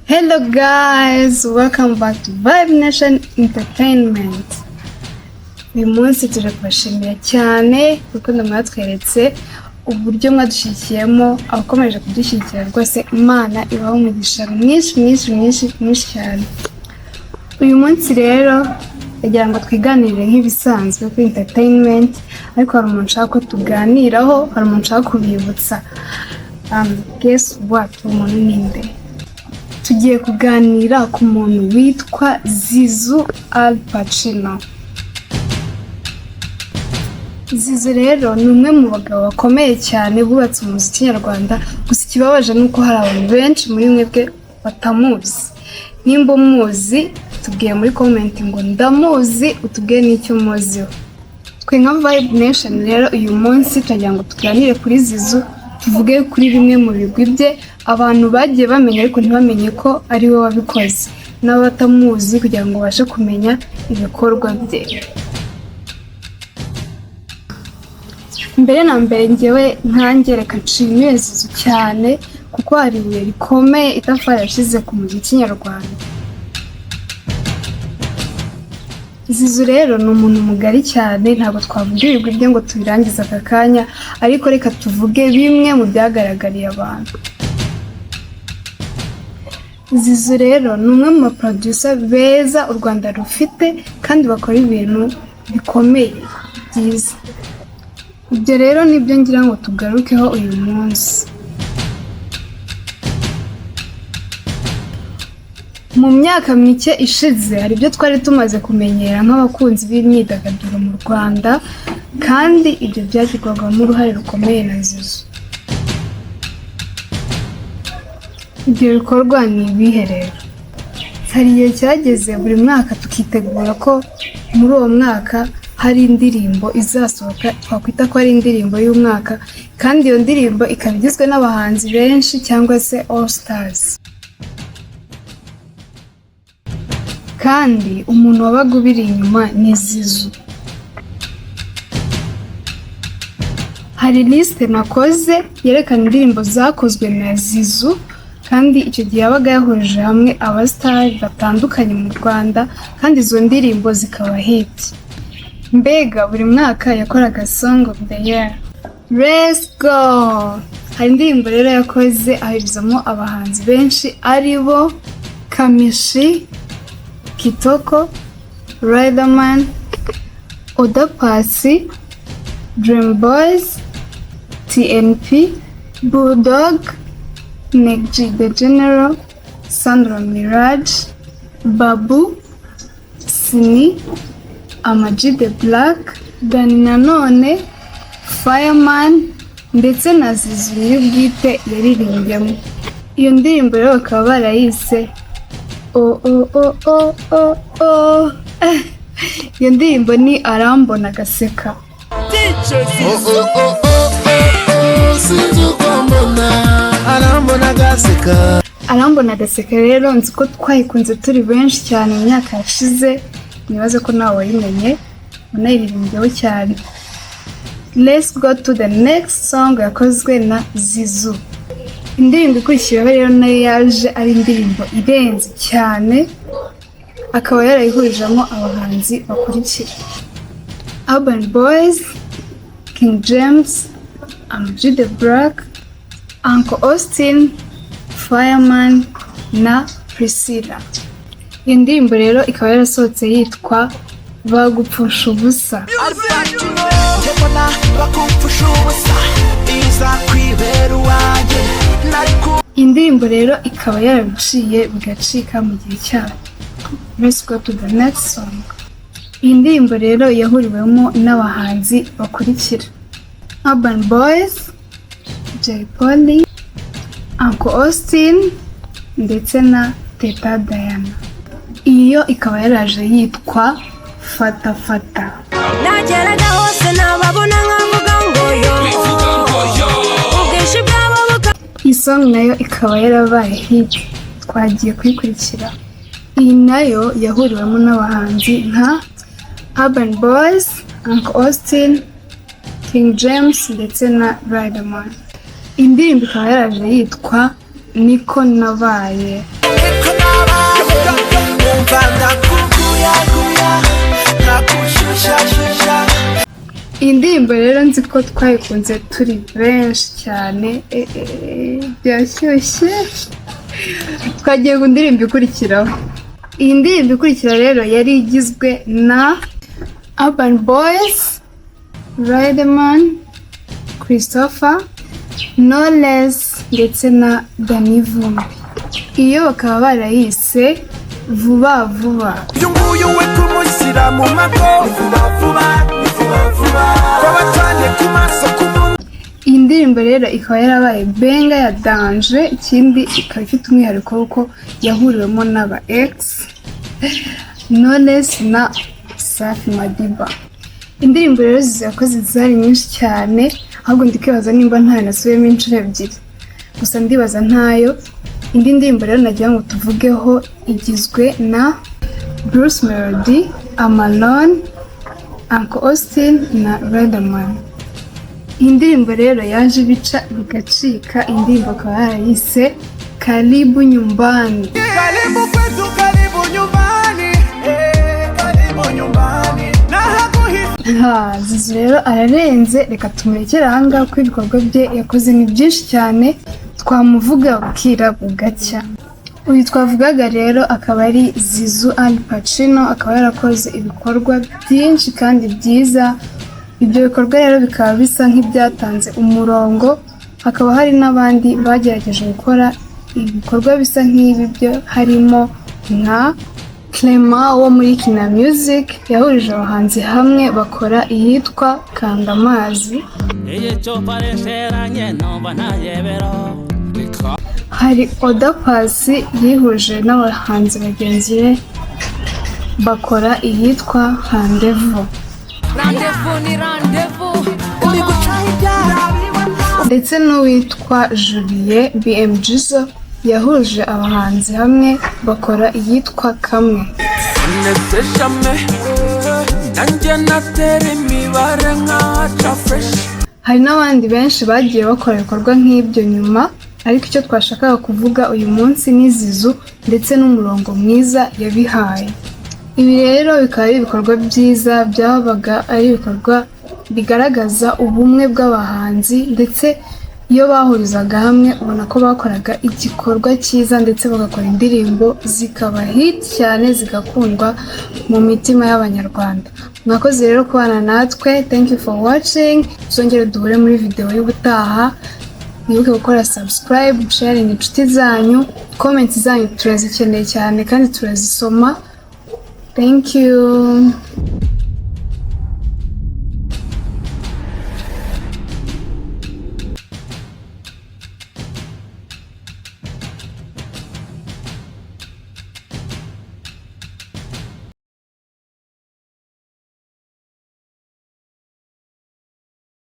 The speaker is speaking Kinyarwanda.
Hello guys, welcome back to Vibe Nation Entertainment. Uyu munsi tuje kubashimira cyane kuko mwatweretse uburyo mwadushyikiyemo, abakomeje kudushyikira rwose Imana ibaho umugisha mwinshi cyane. Uyu munsi rero kugira ngo twiganirire nk'ibisanzwe kuri entertainment, ariko hari umuntu nshaka ko tuganiraho, hari umuntu nshaka kubibutsa. Guess what? Umuntu ninde? Tugiye kuganira ku muntu witwa Zizou Alpacino. Zizou rero ni umwe mu bagabo bakomeye cyane bubatse umuziki nyarwanda, gusa ikibabaje nuko hari abantu benshi muri mwebwe batamuzi. Nimba muzi tubwiye muri comment ngo ndamuzi, utubwiye n'icyo muziho. Twe nka Vibe Nation rero uyu munsi tujya ngo tuganire kuri Zizou, tuvuge kuri bimwe mu bigwi bye abantu bagiye bamenya ariko ntibamenye ko ari we wabikoze, n'abatamuzi kugira ngo bashe kumenya ibikorwa bye. Mbere na mbere ngewe nkanjye reka nshimire Zizou cyane kuko hari ibuye rikomeye itafari yashize ku muziki nyarwanda. Zizou rero ni umuntu mugari cyane, ntabwo twavuga ibigwi bye ngo tubirangize aka kanya, ariko reka tuvuge bimwe mu byagaragariye abantu. Zizou rero ni umwe mu baproducer beza u Rwanda rufite kandi bakora ibintu bikomeye byiza. Ibyo rero nibyo ngira ngo tugarukeho uyu munsi. Mu myaka mike ishize hari ibyo twari tumaze kumenyera nk'abakunzi b'imyidagaduro mu Rwanda, kandi ibyo byagirwagamo uruhare rukomeye na Zizou. Ibyo bikorwa ni ibihe rero? Hari igihe cyageze buri mwaka tukitegura ko muri uwo mwaka hari indirimbo izasohoka, twakwita ko ari indirimbo y'umwaka, kandi iyo ndirimbo ikaba igizwe n'abahanzi benshi cyangwa se all stars. Kandi umuntu wabaga ubiri inyuma ni Zizou. Hari liste nakoze yerekana indirimbo zakozwe na Zizou, kandi icyo gihe yabaga yahurije hamwe abasitari batandukanye mu Rwanda, kandi izo ndirimbo zikaba hit. Mbega buri mwaka yakoraga song of the year. Let's go! Hari indirimbo rero yakoze ahurizamo abahanzi benshi aribo Kamishi, Kitoko, Riderman, Oda Paccy, Dream Boys, TNP, Bulldog, Neg G The General, Sandra Mirage, Babu, Sini, Ama-G The Black, Dani Nanone, Fireman, ndetse na Zizou nyir'ubwite yaririmbyemo. Iyo ndirimbo rero bakaba barayise oh oh oh oh oh oh. Iyo ndirimbo ni Arambona Agaseka. Arambona Agaseka rero nzi ko twayikunze turi benshi cyane mu myaka yashize, nibaze ko nawe wayimenye unayiririmbyeho cyane. Let's go to the next song yakozwe na Zizou. Indirimbo ikurikiyeho rero nayo yaje ari indirimbo irenze cyane, akaba yarayihurijemo abahanzi bakurikira: Urban Boys, King James, Ama-G The Black, Uncle Austin, Fireman na Priscilla. Iyi ndirimbo rero ikaba yarasohotse yitwa Bagupfusha Ubusa. Indirimbo rero ikaba yarabiciye bigacika mu gihe cyayo. Let's go to the next song. Iyi ndirimbo rero yahuriwemo n'abahanzi bakurikira: Urban Boys, Jay Polly, Uncle Austin ndetse na Teta Diana. Iyo ikaba yaraje yitwa Fata Fata. Nageraga hose nababona nkavuga ngo yo. Iyi song nayo ikaba yarabaye hit, twagiye kuyikurikira. Iyi nayo yahuriwemo n'abahanzi nka Urban Boys, Uncle Austin, King James ndetse na Riderman. Indirimbo ikaba yaraje yitwa Niko Nabaye. indirimbo rero nzi ko twayikunze turi benshi cyane byashyushye. Twagiye ku ndirimbo ikurikiraho. Iyi ndirimbo ikurikira rero yari igizwe na Urban Boys, Riderman, Christopher, Knowless ndetse na Danny Vumbi. Iyo bakaba barayise vuba vuba. Iyi ndirimbo rero ikaba yarabaye benga ya danje, ikindi ikaba ifite umwihariko w'uko yahuriwemo n'aba ex Knowless na Safi Madiba. Indirimbo rero yakoze zari nyinshi cyane, ahubwo ndikibaza nimba ntayo nasubiyemo inshuro ebyiri, gusa ndibaza ntayo. Indi ndirimbo rero nagira ngo tuvugeho igizwe na Bruce Melody, Amalon, Uncle Austin na Riderman. Indirimbo rero yaje bica bigacika. Indirimbo akaba yarayise Karibu Nyumbani. Karibu kwetu, karibu nyumbani, karibu nyumbani. Zizou rero ararenze, reka tumurekere ahangaha kuko ibikorwa bye yakoze ni byinshi cyane, twamuvuga bukira bugacya. Uyu twavugaga rero akaba ari Zizou Alpacino, akaba yarakoze ibikorwa byinshi kandi byiza. Ibyo bikorwa rero bikaba bisa nk'ibyatanze umurongo. Hakaba hari n'abandi bagerageje gukora ibikorwa bisa nk'ibi byo, harimo nka Clement wo muri Kina Music yahurije abahanzi hamwe bakora iyitwa Kanda Amazi. Hari Oda Pasi yihuje n'abahanzi bagenzi be bakora iyitwa Rendez-vous. Ndetse n'uwitwa Julie BMGzo yahuje abahanzi hamwe bakora iyitwa Kamwe. Hari n'abandi benshi bagiye bakora ibikorwa nk'ibyo nyuma, ariko icyo twashakaga kuvuga uyu munsi ni Zizou ndetse n'umurongo mwiza yabihaye. Ibi rero bikaba ari ibikorwa byiza, byabaga ari ibikorwa bigaragaza ubumwe bw'abahanzi, ndetse iyo bahurizaga hamwe ubona ko bakoraga igikorwa cyiza ndetse bagakora indirimbo zikaba hit cyane, zigakundwa mu mitima y'abanyarwanda. Mwakoze rero kubana natwe, thank you for watching. Tuzongere duhure muri video y'ubutaha. Mwibuke gukora subscribe, sharing inshuti zanyu, comments zanyu turazikeneye cyane kandi turazisoma. Thank you.